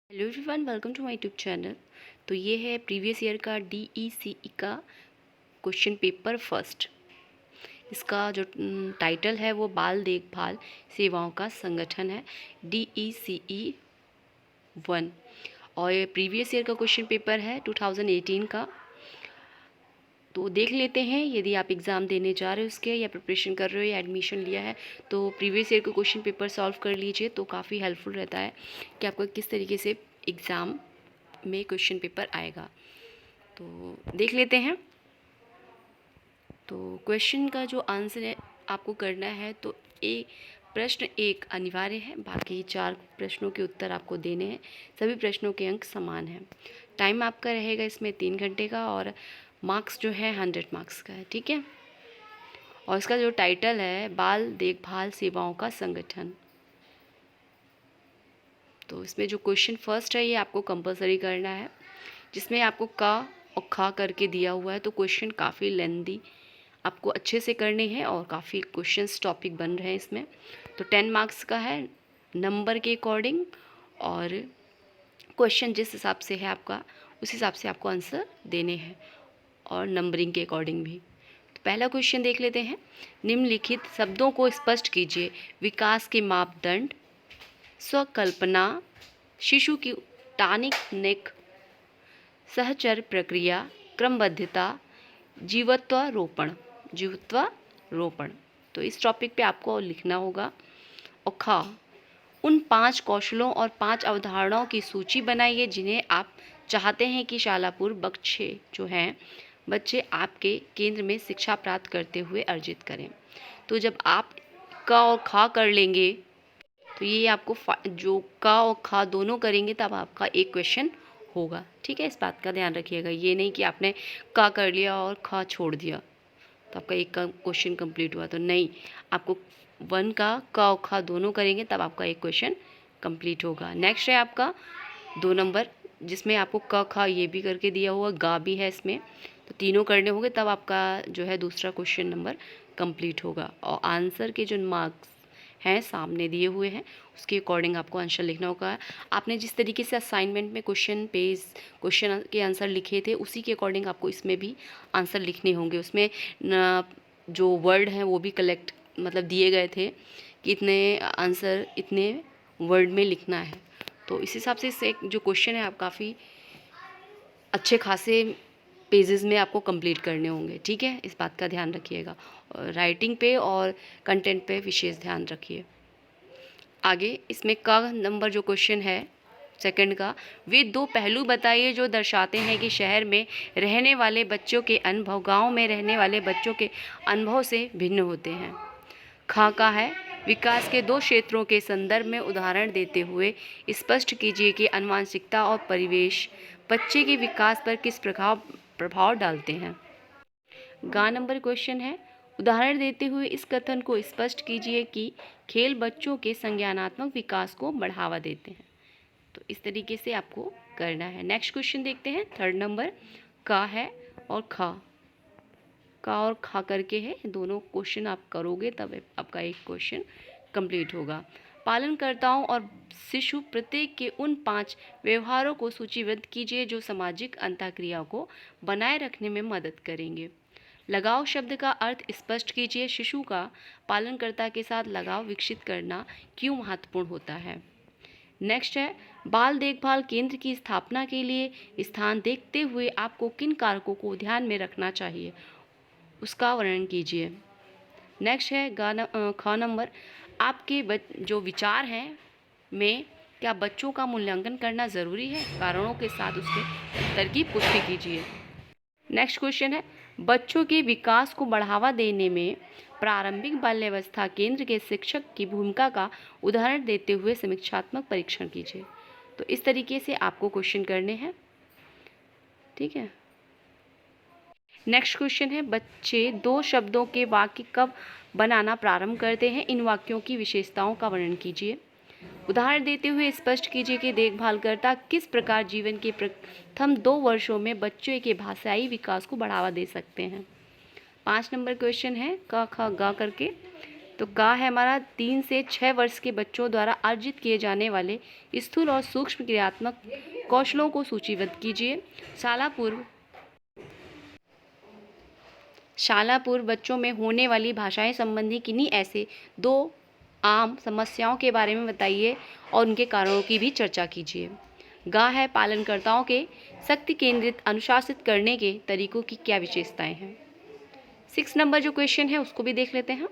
Hello everyone, welcome to my YouTube channel. तो ये है प्रीवियस ईयर का DECE का क्वेश्चन पेपर फर्स्ट। इसका जो टाइटल है वो बाल देखभाल सेवाओं का संगठन है, DECE 1। और ये प्रीवियस ईयर का क्वेश्चन पेपर है 2018 का। तो देख लेते हैं, यदि आप एग्ज़ाम देने जा रहे हो उसके या प्रिपरेशन कर रहे हो या एडमिशन लिया है तो प्रीवियस ईयर का क्वेश्चन पेपर सॉल्व कर लीजिए, तो काफ़ी हेल्पफुल रहता है कि आपको किस तरीके से एग्ज़ाम में क्वेश्चन पेपर आएगा। तो देख लेते हैं। तो क्वेश्चन का जो आंसर है आपको करना है, तो प्रश्न एक अनिवार्य है, बाकी 4 प्रश्नों के उत्तर आपको देने हैं। सभी प्रश्नों के अंक समान हैं। टाइम आपका रहेगा इसमें 3 घंटे का और मार्क्स जो है 100 मार्क्स का है, ठीक है। और इसका जो टाइटल है बाल देखभाल सेवाओं का संगठन। तो इसमें जो क्वेश्चन फर्स्ट है ये आपको कंपलसरी करना है, जिसमें आपको का और खा करके दिया हुआ है। तो क्वेश्चन काफ़ी लेंदी आपको अच्छे से करने हैं और काफ़ी क्वेश्चंस टॉपिक बन रहे हैं इसमें। तो 10 मार्क्स का है नंबर के अकॉर्डिंग, और क्वेश्चन जिस हिसाब से है आपका उस हिसाब से आपको आंसर देने हैं और नंबरिंग के अकॉर्डिंग भी। तो पहला क्वेश्चन देख लेते हैं। निम्नलिखित शब्दों को स्पष्ट कीजिए। विकास के मापदंड, स्वकल्पना, शिशु की टानिक नेक, सहचर प्रक्रिया, क्रमबद्धता, जीवत्वारोपण। तो इस टॉपिक पे आपको लिखना होगा। और खा, उन 5 कौशलों और 5 अवधारणाओं की सूची बनाइए जिन्हें आप चाहते हैं कि शालापुर बच्चे जो हैं बच्चे आपके केंद्र में शिक्षा प्राप्त करते हुए अर्जित करें। तो जब आप का और खा कर लेंगे तो ये आपको जो का और खा दोनों करेंगे तब आपका एक क्वेश्चन होगा, ठीक है। इस बात का ध्यान रखिएगा, ये नहीं कि आपने का कर लिया और खा छोड़ दिया तो आपका एक का क्वेश्चन कंप्लीट हुआ। तो नहीं, आपको 1 का और खा दोनों करेंगे तब आपका एक क्वेश्चन कंप्लीट होगा। नेक्स्ट है आपका 2 नंबर, जिसमें आपको क खा ये भी करके दिया हुआ, गा भी है इसमें। तो तीनों करने होंगे तब आपका जो है दूसरा क्वेश्चन नंबर कंप्लीट होगा। और आंसर के जो मार्क्स हैं सामने दिए हुए हैं उसके अकॉर्डिंग आपको आंसर लिखना होगा। आपने जिस तरीके से असाइनमेंट में क्वेश्चन के आंसर लिखे थे उसी के अकॉर्डिंग आपको इसमें भी आंसर लिखने होंगे। उसमें जो वर्ड हैं वो भी कलेक्ट मतलब दिए गए थे कि इतने आंसर इतने वर्ड में लिखना है। तो इस हिसाब से इससे जो क्वेश्चन है आप काफ़ी अच्छे खासे पेजेस में आपको कंप्लीट करने होंगे, ठीक है। इस बात का ध्यान रखिएगा। राइटिंग पे और कंटेंट पे विशेष ध्यान रखिए। आगे इसमें का नंबर जो क्वेश्चन है सेकंड का, वे 2 पहलू बताइए जो दर्शाते हैं कि शहर में रहने वाले बच्चों के अनुभव गांव में रहने वाले बच्चों के अनुभव से भिन्न होते हैं। खा का है, विकास के 2 क्षेत्रों के संदर्भ में उदाहरण देते हुए स्पष्ट कीजिए कि आनुवंशिकता और परिवेश बच्चे के विकास पर किस प्रभाव डालते हैं। गा नंबर क्वेश्चन है, उदाहरण देते हुए इस कथन को स्पष्ट कीजिए कि खेल बच्चों के संज्ञानात्मक विकास को बढ़ावा देते हैं। तो इस तरीके से आपको करना है। नेक्स्ट क्वेश्चन देखते हैं, 3rd नंबर का है और खा, का और खा करके है, दोनों क्वेश्चन आप करोगे तब आपका एक क्वेश्चन कंप्लीट होगा। पालनकर्ताओं और शिशु प्रत्येक के उन 5 व्यवहारों को सूचीबद्ध कीजिए जो सामाजिक अंतःक्रिया को बनाए रखने में मदद करेंगे। लगाव शब्द का अर्थ स्पष्ट कीजिए। शिशु का पालनकर्ता के साथ लगाव विकसित करना क्यों महत्वपूर्ण होता है। नेक्स्ट है, बाल देखभाल केंद्र की स्थापना के लिए स्थान देखते हुए आपको किन कारकों को ध्यान में रखना चाहिए, उसका वर्णन कीजिए। नेक्स्ट है ख नंबर, आपके जो विचार हैं में क्या बच्चों का मूल्यांकन करना ज़रूरी है, कारणों के साथ उसके उत्तर की पुष्टि कीजिए। नेक्स्ट क्वेश्चन है, बच्चों के विकास को बढ़ावा देने में प्रारंभिक बाल्यावस्था केंद्र के शिक्षक की भूमिका का उदाहरण देते हुए समीक्षात्मक परीक्षण कीजिए। तो इस तरीके से आपको क्वेश्चन करने हैं, ठीक है। नेक्स्ट क्वेश्चन है, बच्चे 2 शब्दों के वाक्य कब बनाना प्रारंभ करते हैं, इन वाक्यों की विशेषताओं का वर्णन कीजिए। उदाहरण देते हुए स्पष्ट कीजिए कि देखभालकर्ता किस प्रकार जीवन के प्रथम 2 वर्षों में बच्चे के भाषाई विकास को बढ़ावा दे सकते हैं। 5 नंबर क्वेश्चन है, क ख ग करके, तो गा है हमारा 3 से 6 वर्ष के बच्चों द्वारा अर्जित किए जाने वाले स्थूल और सूक्ष्म क्रियात्मक कौशलों को सूचीबद्ध कीजिए। शाला पूर्व बच्चों में होने वाली भाषाएं संबंधी किन्हीं ऐसे 2 आम समस्याओं के बारे में बताइए और उनके कारणों की भी चर्चा कीजिए। गा है पालनकर्ताओं के शक्ति केंद्रित अनुशासित करने के तरीकों की क्या विशेषताएं हैं। 6 नंबर जो क्वेश्चन है उसको भी देख लेते हैं,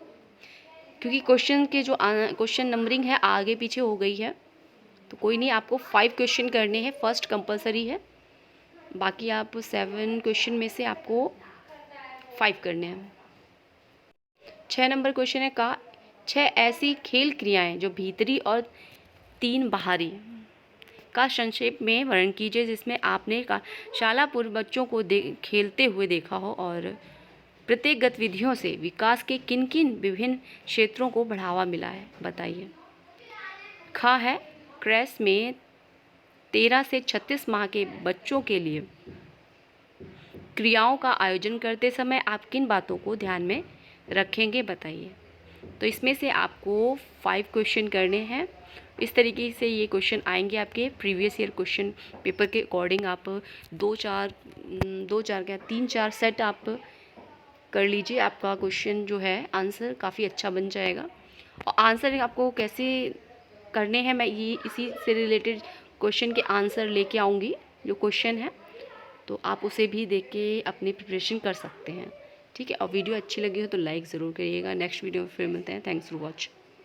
क्योंकि क्वेश्चन के जो क्वेश्चन नंबरिंग है आगे पीछे हो गई है, तो कोई नहीं, आपको 5 क्वेश्चन करने हैं, फर्स्ट कंपलसरी है, बाकी आप 7 क्वेश्चन में से आपको 5 करने हैं। 6 नंबर क्वेश्चन है का 6 ऐसी खेल क्रियाएं जो भीतरी और 3 बाहरी का संक्षेप में वर्णन कीजिए जिसमें आपने शाला पूर्व बच्चों को खेलते हुए देखा हो और प्रत्येक गतिविधियों से विकास के किन किन विभिन्न क्षेत्रों को बढ़ावा मिला है, बताइए। खा है क्रेस में 13 से 36 माह के बच्चों के लिए क्रियाओं का आयोजन करते समय आप किन बातों को ध्यान में रखेंगे, बताइए। तो इसमें से आपको 5 क्वेश्चन करने हैं। इस तरीके से ये क्वेश्चन आएंगे आपके प्रीवियस ईयर क्वेश्चन पेपर के अकॉर्डिंग। आप 3-4 सेट आप कर लीजिए, आपका क्वेश्चन जो है आंसर काफ़ी अच्छा बन जाएगा। और आंसर आपको कैसे करने हैं, मैं ये इसी से रिलेटेड क्वेश्चन के आंसर लेके आऊँगी जो क्वेश्चन है, तो आप उसे भी देख के अपनी प्रिपरेशन कर सकते हैं, ठीक है। और वीडियो अच्छी लगी हो तो लाइक ज़रूर करिएगा। नेक्स्ट वीडियो में फिर मिलते हैं। Thanks for watch.